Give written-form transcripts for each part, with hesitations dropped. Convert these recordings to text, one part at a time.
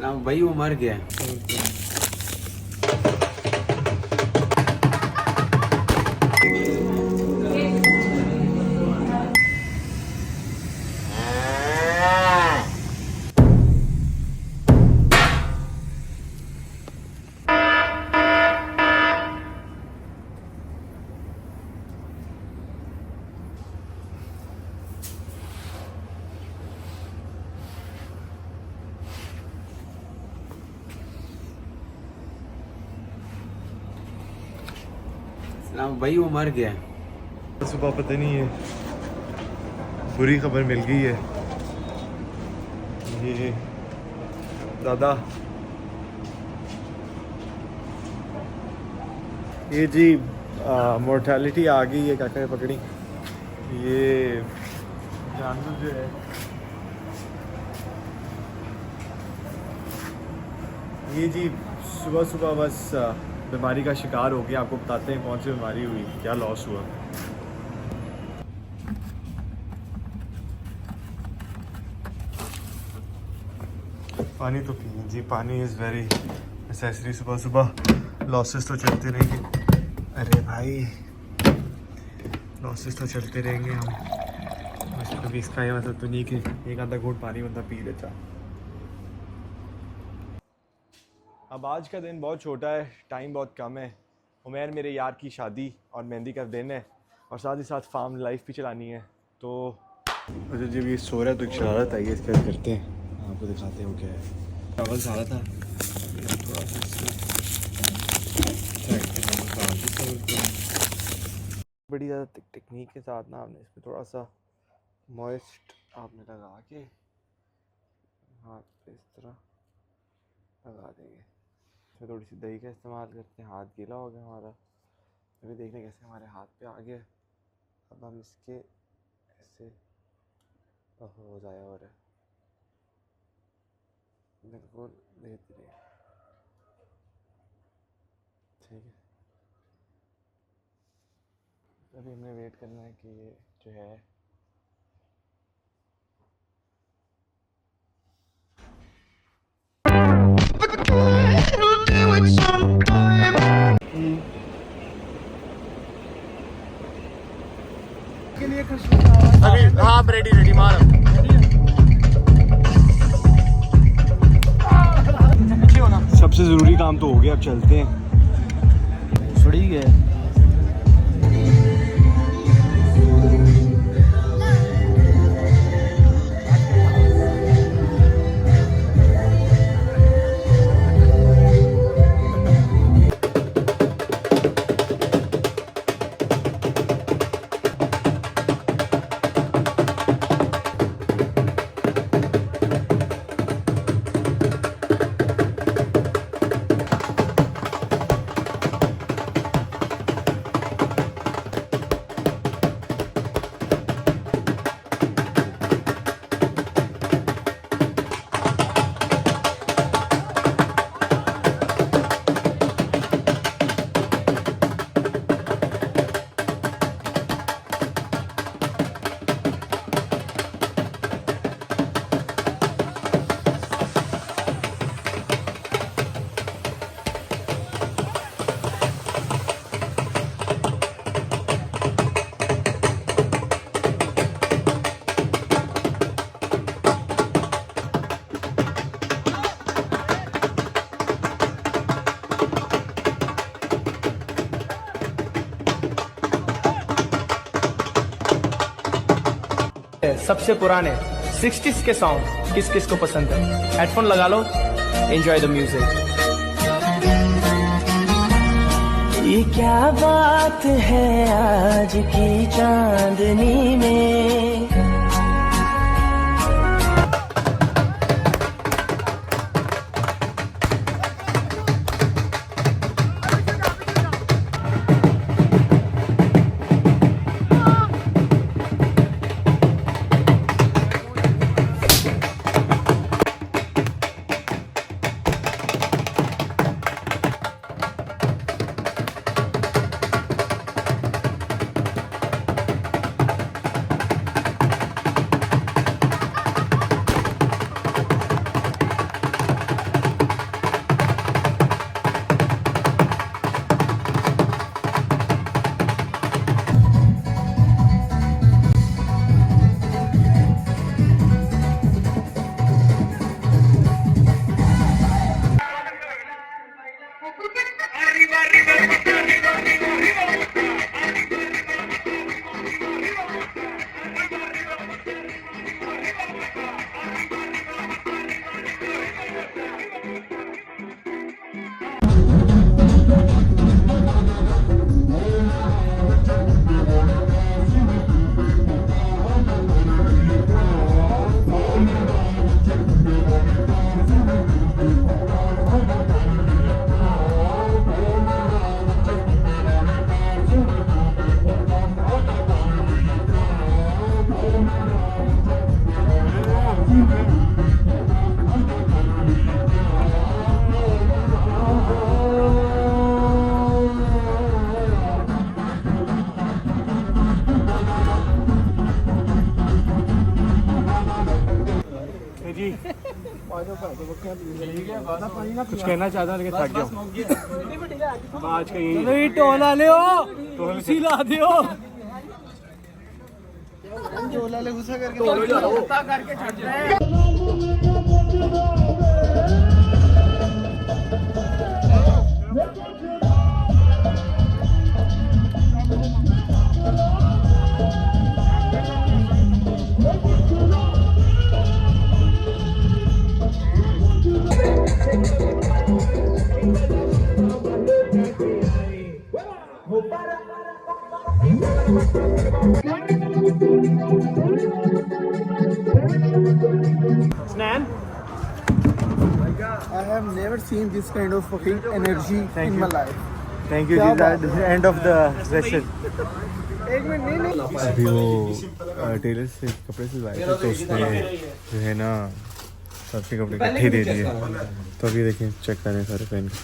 भाई वो मर गया। भाई वो मर गया। सुबह पता नहीं है, बुरी खबर मिल गई है। ये दादा, ये जी मोर्टेलिटी आ गई है, काका पकड़ी। ये जानवर जो है, ये जी सुबह सुबह बस बीमारी का शिकार हो गया। आपको बताते हैं कौन सी बीमारी हुई, क्या लॉस हुआ। पानी तो पिए जी, पानी इज़ वेरी नेसेसरी। सुबह सुबह लॉसेस तो चलते रहेंगे। अरे भाई, लॉसेस तो चलते रहेंगे हम, कभी इसका ये मतलब तो नहीं कि एक आधा घूंट पानी बंदा पी लेता। अब आज का दिन बहुत छोटा है, टाइम बहुत कम है। उमैर मेरे यार की शादी और मेहंदी का दिन है, और साथ ही साथ फार्म लाइफ भी चलानी है। तो अच्छा, जब ये सो रहा है तो एक शरारत आई है, इसका करते हैं, आपको दिखाते हैं वो क्या है। चावल सारा था, थोड़ा सा बड़ी ज़्यादा टेक्निक के साथ ना आपने इसमें थोड़ा सा मॉइस्ट आपने लगा के हाथ पे इस तरह लगा देंगे। इसमें थोड़ी सी दही का इस्तेमाल करते हैं। हाथ गीला हो गया हमारा, अभी देखने कैसे हमारे हाथ पे आ गया। अब हम इसके ऐसे हो जाया हो रहा है, बिल्कुल धीरे धीरे, ठीक है। अभी हमें वेट करना है कि ये जो है के लिए अभी। हाँ रेडी रेडी मार। सबसे ज़रूरी काम तो हो गया, अब चलते हैं। सड़ी गए। सबसे पुराने 60s के सॉन्ग किस किस को पसंद है? हेडफोन लगा लो, एंजॉय द म्यूजिक। ये क्या बात है आज की चांदनी में, कुछ कहना चाहता हूँ लेकिन थक गया हूँ। आज का यही टोला ले ला दियो टोला ले गुस्सा करके स्नैन I have never seen this kind of fucking energy in my life. Thank you ji that end of the session. एक मिनट नहीं अभी वो टेलर से कपड़े सिलवाए थे तो उसने जो है ना सबके कपड़े इकट्ठे दे दिए, तो अभी देखिए चेक करें सारे पहन के।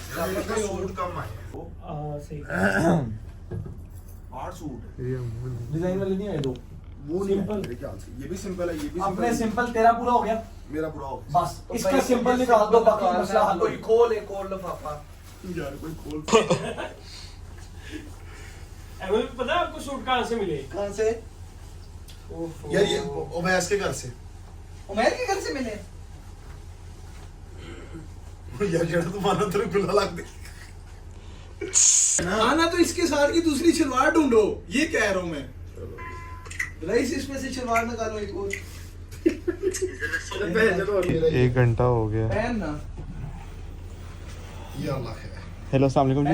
डिजाइन वाले नहीं आए दो वो नहीं है मेरे ख्याल से। ये भी सिंपल है, ये भी अपने सिंपल सिंपल तेरा पूरा हो गया मेरा पूरा हो गया। बस इसका सिंपल निकाल दो बाकी मसला हल हो खोल एक और लिफाफा यार कोई खोल एमएल पता है आपको सूट कहां से मिले कहां से यार? ये उमैस के घर से। उमैर के घर से मिले यार जेड़ा तू मानो तेरे गुल्ला लग दे ना तो इसके साथ की दूसरी शलवार ढूंढो, ये कह रहा हूँ मैं। राइस इसमें से शलवार निकालो एक और। 1 घंटा हो गया। पहन ना। ये अल्लाह है। हेलो अस्सलाम वालेकुम जी।